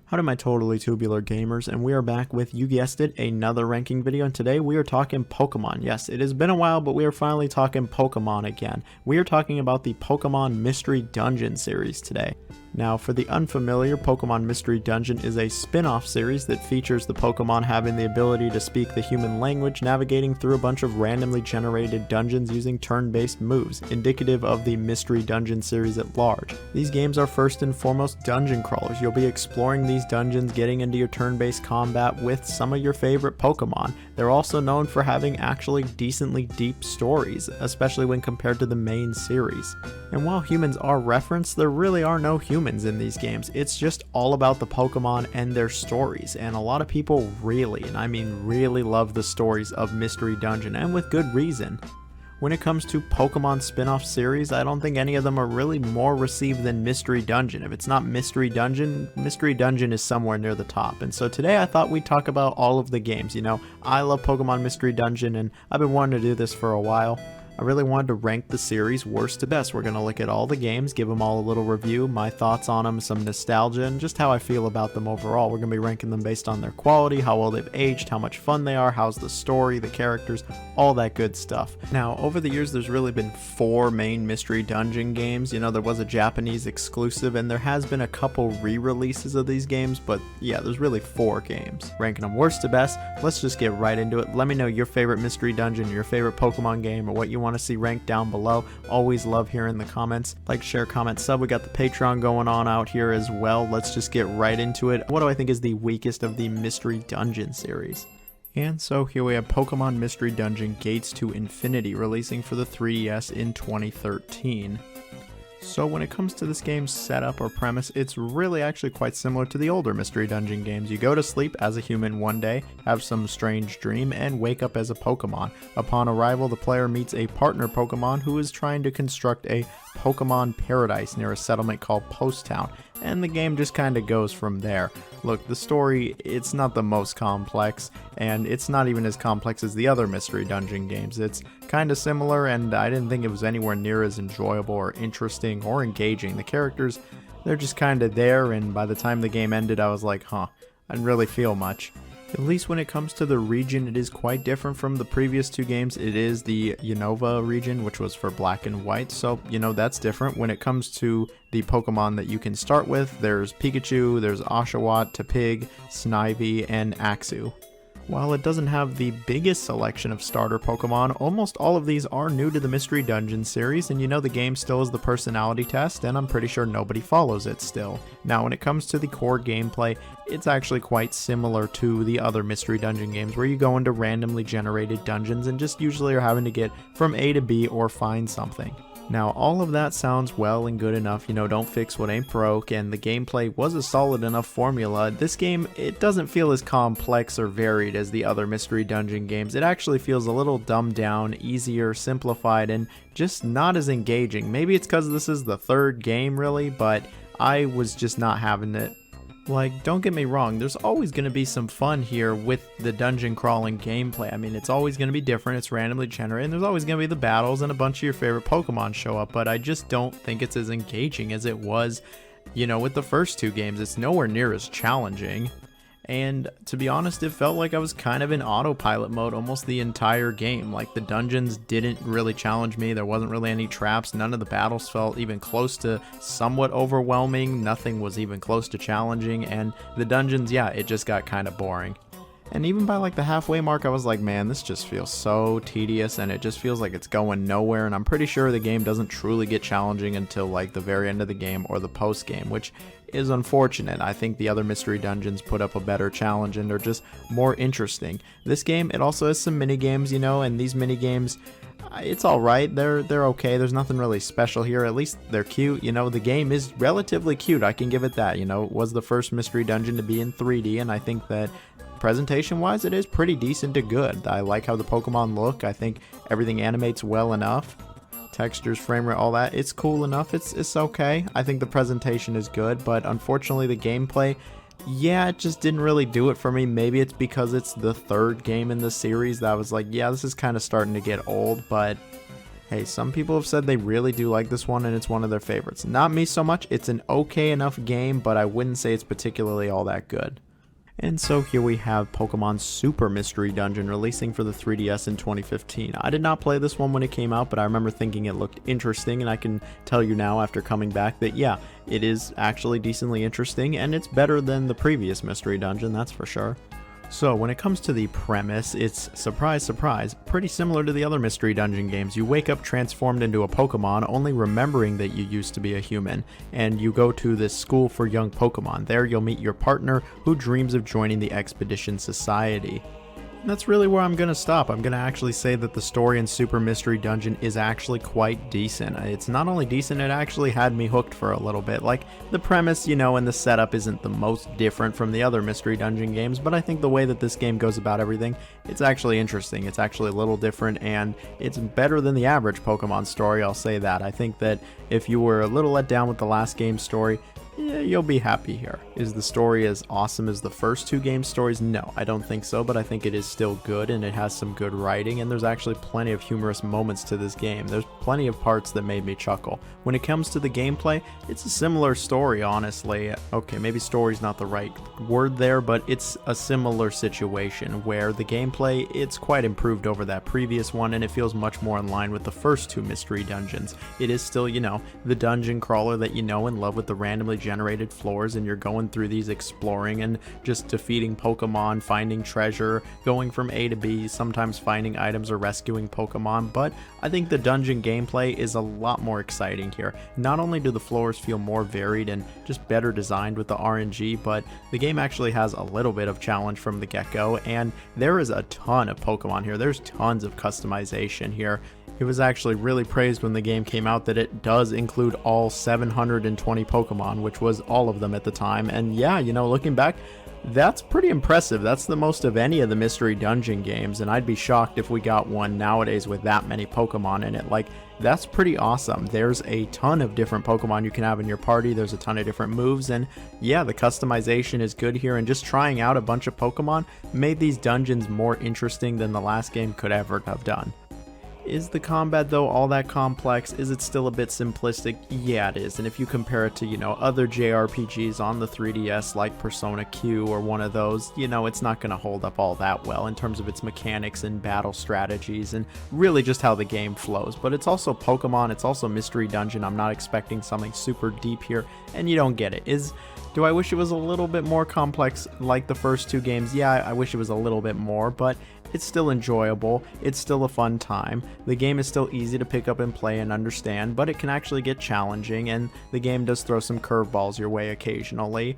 Howdy my totally tubular gamers, and we are back with, you guessed it, another ranking video, and today we are talking Pokemon. Yes, it has been a while, but we are finally talking Pokemon again. We are talking about the Pokemon Mystery Dungeon series today. Now, for the unfamiliar, Pokemon Mystery Dungeon is a spin-off series that features the Pokemon having the ability to speak the human language, navigating through a bunch of randomly generated dungeons using turn-based moves, indicative of the Mystery Dungeon series at large. These games are first and foremost dungeon crawlers. You'll be exploring these dungeons, getting into your turn-based combat with some of your favorite Pokemon. They're also known for having actually decently deep stories, especially when compared to the main series. And while humans are referenced, there really are no humans in these games. It's just all about the Pokemon and their stories, and a lot of people really, and I mean really, love the stories of Mystery Dungeon, and with good reason. When it comes to Pokemon spin-off series, I don't think any of them are really more received than Mystery Dungeon. If it's not Mystery Dungeon is somewhere near the top. And so today I thought we'd talk about all of the games. You know, I love Pokemon Mystery Dungeon, and I've been wanting to do this for a while. I really wanted to rank the series worst to best. We're going to look at all the games, give them all a little review, my thoughts on them, some nostalgia, and just how I feel about them overall. We're going to be ranking them based on their quality, how well they've aged, how much fun they are, how's the story, the characters, all that good stuff. Now, over the years, there's really been 4 main Mystery Dungeon games. You know, there was a Japanese exclusive, and there has been a couple re-releases of these games, but yeah, there's really 4 games. Ranking them worst to best, let's just get right into it. Let me know your favorite Mystery Dungeon, your favorite Pokemon game, or what you want to see ranked down below. Always love hearing the comments. Like, share, comment, sub. We got the Patreon going on out here as well. Let's just get right into it. What do I think is the weakest of the Mystery Dungeon series? And so here we have Pokemon Mystery Dungeon Gates to Infinity, releasing for the 3DS in 2013. So when it comes to this game's setup or premise, it's really actually quite similar to the older Mystery Dungeon games. You go to sleep as a human one day, have some strange dream, and wake up as a Pokemon. Upon arrival, the player meets a partner Pokemon who is trying to construct a Pokemon paradise near a settlement called Post Town, and the game just kind of goes from there. Look, the story, it's not the most complex, and it's not even as complex as the other Mystery Dungeon games. It's kind of similar, and I didn't think it was anywhere near as enjoyable or interesting or engaging. The characters, they're just kind of there, and by the time the game ended, I was like, I didn't really feel much. At least when it comes to the region, it is quite different from the previous 2 games. It is the Unova region, which was for Black and White, so, you know, that's different. When it comes to the Pokemon that you can start with, there's Pikachu, there's Oshawott, Tepig, Snivy, and Axew. While it doesn't have the biggest selection of starter Pokemon, almost all of these are new to the Mystery Dungeon series, and you know the game still is the personality test, and I'm pretty sure nobody follows it still. Now when it comes to the core gameplay, it's actually quite similar to the other Mystery Dungeon games, where you go into randomly generated dungeons and just usually are having to get from A to B or find something. Now, all of that sounds well and good enough, you know, don't fix what ain't broke, and the gameplay was a solid enough formula. This game, it doesn't feel as complex or varied as the other Mystery Dungeon games. It actually feels a little dumbed down, easier, simplified, and just not as engaging. Maybe it's because this is the 3rd game, really, but I was just not having it. Like, don't get me wrong, there's always going to be some fun here with the dungeon crawling gameplay. I mean, it's always going to be different, it's randomly generated, and there's always going to be the battles and a bunch of your favorite Pokemon show up, but I just don't think it's as engaging as it was, you know, with the first 2 games. It's nowhere near as challenging. And to be honest, it felt like I was kind of in autopilot mode almost the entire game. Like, the dungeons didn't really challenge me, there wasn't really any traps, none of the battles felt even close to somewhat overwhelming, nothing was even close to challenging, and the dungeons, yeah, it just got kind of boring. And even by like the halfway mark, I was like, man, this just feels so tedious, and it just feels like it's going nowhere, and I'm pretty sure the game doesn't truly get challenging until like the very end of the game or the post game, which is unfortunate. I think the other Mystery Dungeons put up a better challenge and they're just more interesting. This game, it also has some mini games, you know, and these mini games, it's alright, they're okay, there's nothing really special here, at least they're cute, you know, the game is relatively cute, I can give it that, you know, it was the first Mystery Dungeon to be in 3D, and I think that presentation wise it is pretty decent to good. I like how the Pokemon look, I think everything animates well enough. Textures, frame rate, all that, it's cool enough, it's okay. I think the presentation is good, but unfortunately the gameplay, yeah, it just didn't really do it for me. Maybe it's because it's the 3rd game in the series that I was like, yeah, this is kind of starting to get old, but Hey, some people have said they really do like this one and it's one of their favorites. Not me so much. It's an okay enough game, but I wouldn't say it's particularly all that good. And so here we have Pokemon Super Mystery Dungeon releasing for the 3DS in 2015. I did not play this one when it came out, but I remember thinking it looked interesting, and I can tell you now after coming back that yeah, it is actually decently interesting, and it's better than the previous Mystery Dungeon, that's for sure. So when it comes to the premise, it's, surprise surprise, pretty similar to the other Mystery Dungeon games. You wake up transformed into a Pokemon, only remembering that you used to be a human, and you go to this school for young Pokemon. There you'll meet your partner, who dreams of joining the Expedition Society. And that's really where I'm going to stop. I'm going to actually say that the story in Super Mystery Dungeon is actually quite decent. It's not only decent, it actually had me hooked for a little bit. Like, the premise, you know, and the setup isn't the most different from the other Mystery Dungeon games, but I think the way that this game goes about everything, it's actually interesting. It's actually a little different, and it's better than the average Pokemon story, I'll say that. I think that if you were a little let down with the last game's story, yeah, you'll be happy here. Is the story as awesome as the first two game stories? No, I don't think so, but I think it is still good, and it has some good writing, and there's actually plenty of humorous moments to this game. There's plenty of parts that made me chuckle. When it comes to the gameplay, it's a similar story, honestly. Okay, maybe story's not the right word there, but it's a similar situation where the gameplay, it's quite improved over that previous one, and it feels much more in line with the first two Mystery Dungeons. It is still, you know, the dungeon crawler that you know and love with the randomly generated floors, and you're going through these exploring and just defeating Pokemon, finding treasure, going from A to B, sometimes finding items or rescuing Pokemon, but I think the dungeon gameplay is a lot more exciting here. Not only do the floors feel more varied and just better designed with the RNG, but the game actually has a little bit of challenge from the get-go, and there is a ton of Pokemon here. There's tons of customization here. It was actually really praised when the game came out that it does include all 720 Pokemon, which was all of them at the time. And yeah, you know, looking back, that's pretty impressive. That's the most of any of the Mystery Dungeon games, and I'd be shocked if we got one nowadays with that many Pokemon in it. Like, that's pretty awesome. There's a ton of different Pokemon you can have in your party. There's a ton of different moves, and yeah, the customization is good here, and just trying out a bunch of Pokemon made these dungeons more interesting than the last game could ever have done. Is the combat though all that complex? Is it still a bit simplistic? Yeah, it is. And if you compare it to, you know, other JRPGs on the 3DS like Persona Q or one of those, you know, it's not going to hold up all that well in terms of its mechanics and battle strategies and really just how the game flows. But it's also Pokemon, it's also Mystery Dungeon. I'm not expecting something super deep here, and you don't get it. Do I wish it was a little bit more complex like the first two games? Yeah, I wish it was a little bit more, but it's still enjoyable. It's still a fun time. The game is still easy to pick up and play and understand, but it can actually get challenging, and the game does throw some curveballs your way occasionally.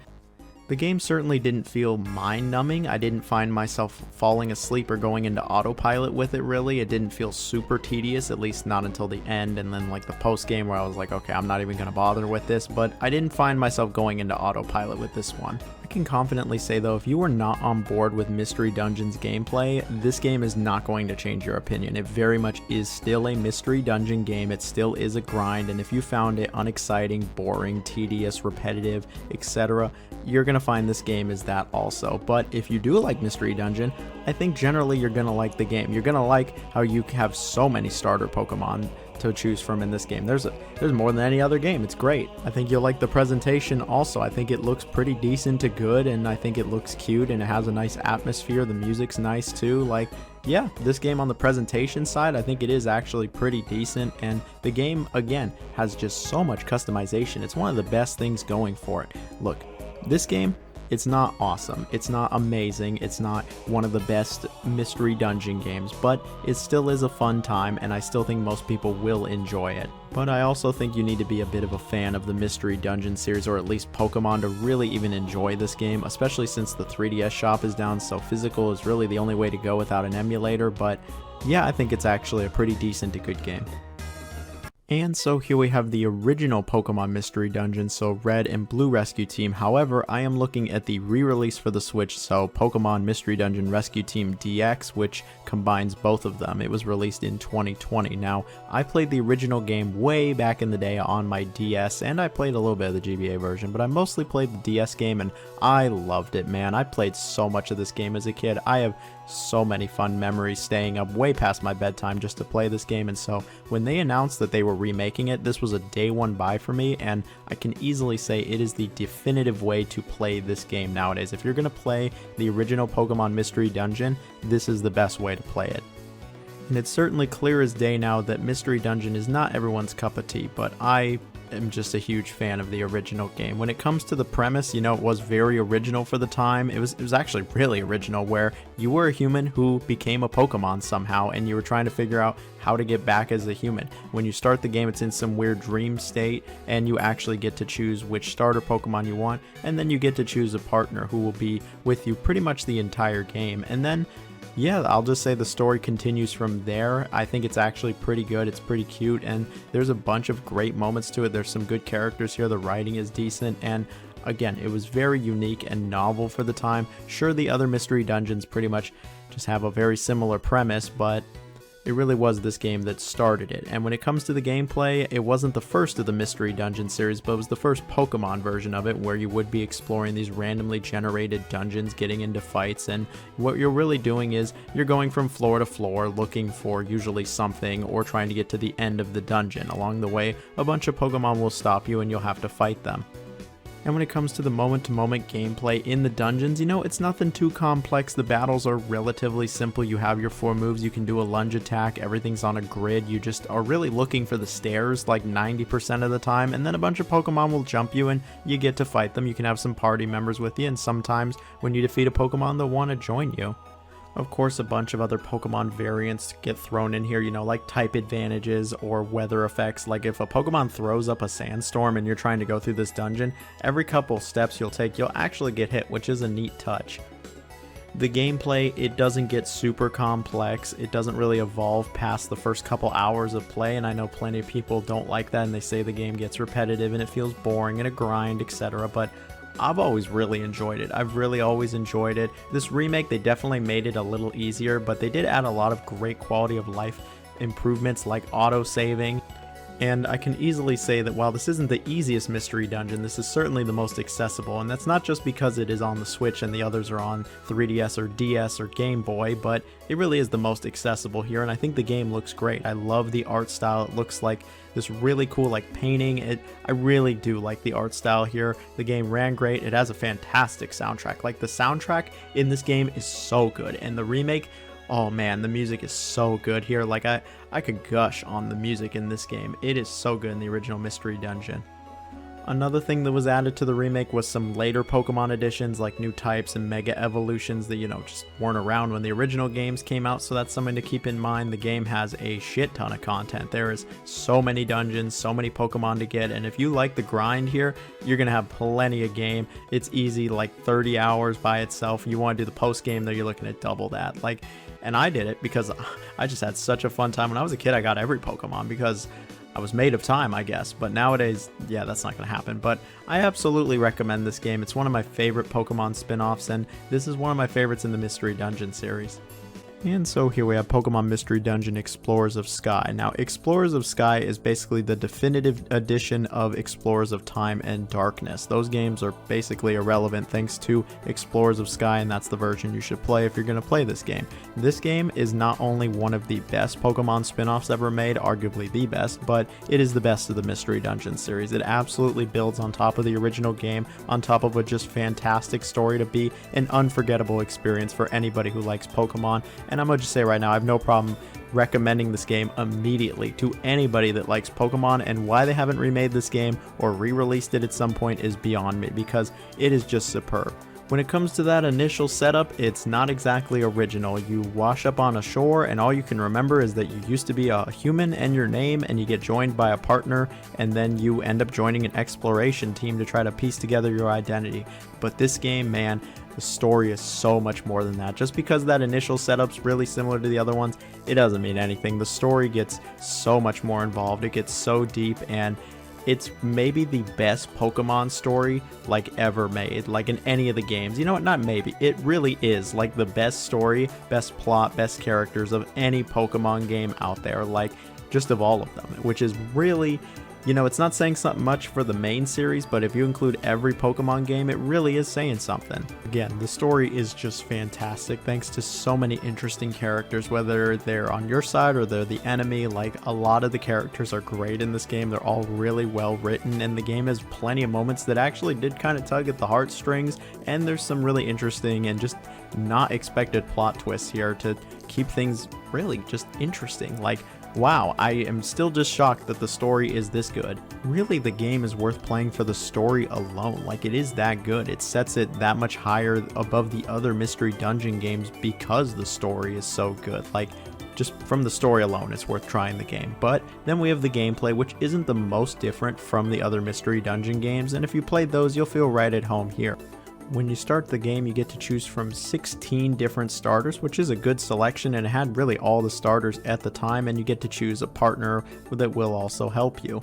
The game certainly didn't feel mind-numbing. I didn't find myself falling asleep or going into autopilot with it, really. It didn't feel super tedious, at least not until the end, and then like the post-game where I was like, okay, I'm not even gonna bother with this, but I didn't find myself going into autopilot with this one. I can confidently say though, if you are not on board with Mystery Dungeon's gameplay, this game is not going to change your opinion. It very much is still a Mystery Dungeon game. It still is a grind, and if you found it unexciting, boring, tedious, repetitive, etc., you're gonna find this game is that also. But if you do like Mystery Dungeon, I think generally you're gonna like the game. You're gonna like how you have so many starter Pokemon to choose from in this game. There's more than any other game. It's great. I think you'll like the presentation also. I think it looks pretty decent to good, and I think it looks cute, and it has a nice atmosphere. The music's nice too. Like, yeah, this game on the presentation side, I think it is actually pretty decent, and the game, again, has just so much customization. It's one of the best things going for it. Look, this game, it's not awesome, it's not amazing, it's not one of the best Mystery Dungeon games, but it still is a fun time, and I still think most people will enjoy it. But I also think you need to be a bit of a fan of the Mystery Dungeon series, or at least Pokemon, to really even enjoy this game, especially since the 3DS shop is down, so physical is really the only way to go without an emulator. But yeah, I think it's actually a pretty decent to good game. And so here we have the original Pokemon Mystery Dungeon, so Red and Blue Rescue Team. However, I am looking at the re-release for the Switch, so Pokemon Mystery Dungeon Rescue Team DX, which combines both of them. It was released in 2020. Now, I played the original game way back in the day on my DS, and I played a little bit of the GBA version, but I mostly played the DS game, and I loved it, man. I played so much of this game as a kid. I have so many fun memories staying up way past my bedtime just to play this game. And so when they announced that they were remaking it, this was a day one buy for me, and I can easily say it is the definitive way to play this game nowadays. If you're going to play the original Pokemon Mystery Dungeon, this is the best way to play it. And it's certainly clear as day now that Mystery Dungeon is not everyone's cup of tea, but I am just a huge fan of the original game. When it comes to the premise, it was very original for the time. It was actually really original, where you were a human who became a Pokemon somehow, and you were trying to figure out how to get back as a human. When you start the game, it's in some weird dream state, and you actually get to choose which starter Pokemon you want, and then you get to choose a partner who will be with you pretty much the entire game. And then yeah, I'll just say the story continues from there. I think it's actually pretty good. It's pretty cute, and there's a bunch of great moments to it. There's some good characters here. The writing is decent, and again, it was very unique and novel for the time. Sure, the other Mystery Dungeons pretty much just have a very similar premise, but it really was this game that started it. And when it comes to the gameplay, it wasn't the first of the Mystery Dungeon series, but it was the first Pokemon version of it, where you would be exploring these randomly generated dungeons, getting into fights, and what you're really doing is you're going from floor to floor looking for usually something or trying to get to the end of the dungeon. Along the way, a bunch of Pokemon will stop you and you'll have to fight them. And when it comes to the moment-to-moment gameplay in the dungeons, it's nothing too complex. The battles are relatively simple. You have your 4 moves, you can do a lunge attack, everything's on a grid. You just are really looking for the stairs like 90% of the time, and then a bunch of Pokemon will jump you and you get to fight them. You can have some party members with you, and sometimes when you defeat a Pokemon, they'll want to join you. Of course, a bunch of other Pokemon variants get thrown in here, like type advantages or weather effects. Like if a Pokemon throws up a sandstorm and you're trying to go through this dungeon, every couple steps you'll take, you'll actually get hit, which is a neat touch. The gameplay, it doesn't get super complex. It doesn't really evolve past the first couple hours of play, and I know plenty of people don't like that, and they say the game gets repetitive and it feels boring and a grind, etc. But I've always really enjoyed it. I've really always enjoyed it. This remake, they definitely made it a little easier, but they did add a lot of great quality of life improvements like auto-saving. And I can easily say that while this isn't the easiest Mystery Dungeon, this is certainly the most accessible, and that's not just because it is on the Switch and the others are on 3DS or DS or Game Boy, but it really is the most accessible here, and I think the game looks great. I love the art style. It looks like this really cool painting. I really do like the art style here. The game ran great. It has a fantastic soundtrack. The soundtrack in this game is so good, and the remake, oh man, the music is so good here. I could gush on the music in this game. It is so good in the original Mystery Dungeon. Another thing that was added to the remake was some later Pokemon additions, like new types and Mega Evolutions that, just weren't around when the original games came out, so that's something to keep in mind. The game has a shit ton of content. There is so many dungeons, so many Pokemon to get, and if you like the grind here, you're going to have plenty of game. It's easy, 30 hours by itself. You want to do the post-game, though, you're looking at double that. And I did it because I just had such a fun time. When I was a kid, I got every Pokemon because I was made of time, I guess. But nowadays, yeah, that's not going to happen. But I absolutely recommend this game. It's one of my favorite Pokemon spin-offs, and this is one of my favorites in the Mystery Dungeon series. And so here we have Pokemon Mystery Dungeon Explorers of Sky. Now, Explorers of Sky is basically the definitive edition of Explorers of Time and Darkness. Those games are basically irrelevant thanks to Explorers of Sky, and that's the version you should play if you're going to play this game. This game is not only one of the best Pokemon spin-offs ever made, arguably the best, but it is the best of the Mystery Dungeon series. It absolutely builds on top of the original game, on top of a just fantastic story to be an unforgettable experience for anybody who likes Pokemon. And I'm going to just say right now, I have no problem recommending this game immediately to anybody that likes Pokemon, and why they haven't remade this game or re-released it at some point is beyond me, because it is just superb. When it comes to that initial setup, it's not exactly original. You wash up on a shore, and all you can remember is that you used to be a human and your name, and you get joined by a partner, and then you end up joining an exploration team to try to piece together your identity. But this game, man, the story is so much more than that. Just because that initial setup's really similar to the other ones, it doesn't mean anything. The story gets so much more involved. It gets so deep, and it's maybe the best Pokemon story ever made, in any of the games. You know what, not maybe, it really is the best story, best plot, best characters of any Pokemon game out there, just of all of them, which is really You know, it's not saying something much for the main series, but if you include every Pokemon game, it really is saying something. Again, the story is just fantastic thanks to so many interesting characters, whether they're on your side or they're the enemy. Like, a lot of the characters are great in this game. They're all really well written, and the game has plenty of moments that actually did kind of tug at the heartstrings, and there's some really interesting and just not expected plot twists here to keep things really just interesting. Like, wow, I am still just shocked that the story is this good. Really, the game is worth playing for the story alone. Like, it is that good. It sets it that much higher above the other Mystery Dungeon games because the story is so good. Like, just from the story alone, it's worth trying the game. But then we have the gameplay, which isn't the most different from the other Mystery Dungeon games, and if you played those, you'll feel right at home here. When you start the game, you get to choose from 16 different starters, which is a good selection, and it had really all the starters at the time, and you get to choose a partner that will also help you.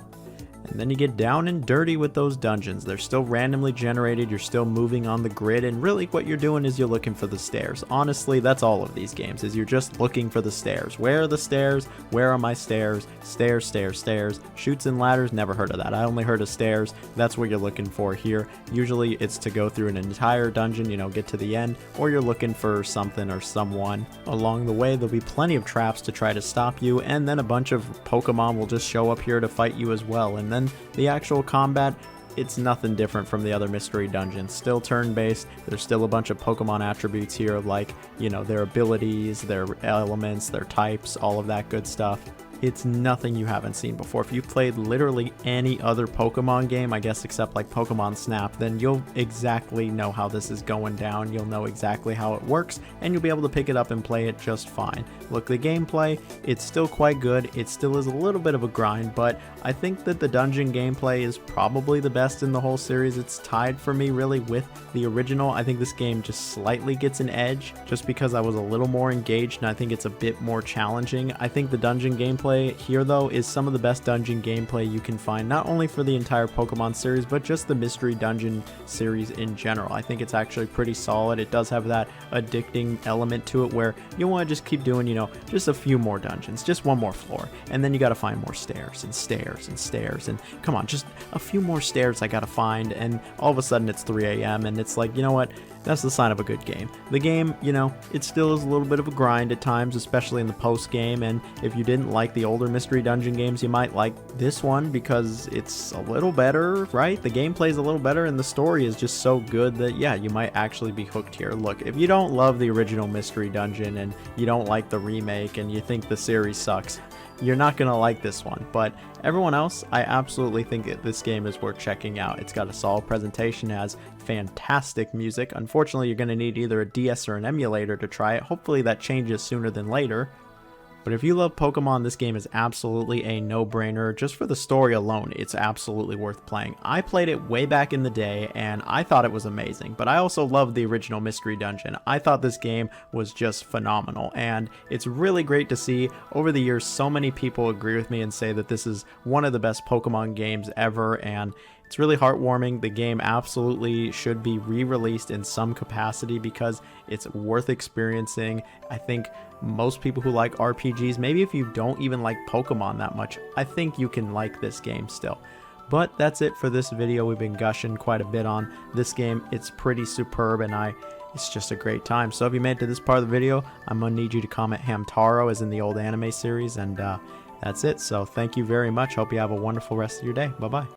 And then you get down and dirty with those dungeons. They're still randomly generated, you're still moving on the grid, and really what you're doing is you're looking for the stairs. Honestly, that's all of these games, is you're just looking for the stairs. Where are the stairs? Where are my stairs? Stairs, stairs, stairs. Chutes and ladders, never heard of that. I only heard of stairs. That's what you're looking for here. Usually it's to go through an entire dungeon, you know, get to the end, or you're looking for something or someone. Along the way, there'll be plenty of traps to try to stop you, and then a bunch of Pokemon will just show up here to fight you as well. And then the actual combat, it's nothing different from the other Mystery Dungeons. Still turn-based. There's still a bunch of Pokemon attributes here, like, you know, their abilities, their elements, their types, all of that good stuff. It's nothing you haven't seen before. If you've played literally any other Pokemon game, I guess except like Pokemon Snap, then you'll exactly know how this is going down. You'll know exactly how it works, and you'll be able to pick it up and play it just fine. Look, the gameplay, it's still quite good. It still is a little bit of a grind, but I think that the dungeon gameplay is probably the best in the whole series. It's tied for me really with the original. I think this game just slightly gets an edge just because I was a little more engaged, and I think it's a bit more challenging. I think the dungeon gameplay here though is some of the best dungeon gameplay you can find, not only for the entire Pokemon series, but just the Mystery Dungeon series in general. I think it's actually pretty solid. It does have that addicting element to it where you want to just keep doing, you know, just a few more dungeons, just one more floor, and then you got to find more stairs and stairs and stairs, and come on, just a few more stairs I got to find, and all of a sudden it's 3 a.m. and it's like, you know what? That's the sign of a good game. The game, you know, it still is a little bit of a grind at times, especially in the post game, and if you didn't like the older Mystery Dungeon games, you might like this one because it's a little better, right? The gameplay is a little better and the story is just so good that, yeah, you might actually be hooked here. Look, if you don't love the original Mystery Dungeon and you don't like the remake and you think the series sucks, you're not going to like this one. But everyone else, I absolutely think that this game is worth checking out. It's got a solid presentation, has fantastic music. Unfortunately, you're going to need either a DS or an emulator to try it. Hopefully that changes sooner than later. But if you love Pokemon, this game is absolutely a no-brainer. Just for the story alone, it's absolutely worth playing. I played it way back in the day, and I thought it was amazing. But I also loved the original Mystery Dungeon. I thought this game was just phenomenal, and it's really great to see over the years so many people agree with me and say that this is one of the best Pokemon games ever, and it's really heartwarming. The game absolutely should be re-released in some capacity because it's worth experiencing. I think most people who like RPGs, maybe if you don't even like Pokemon that much, I think you can like this game still. But that's it for this video. We've been gushing quite a bit on this game. It's pretty superb, and it's just a great time. So if you made it to this part of the video, I'm gonna need you to comment Hamtaro as in the old anime series, and that's it. So thank you very much. Hope you have a wonderful rest of your day. Bye bye.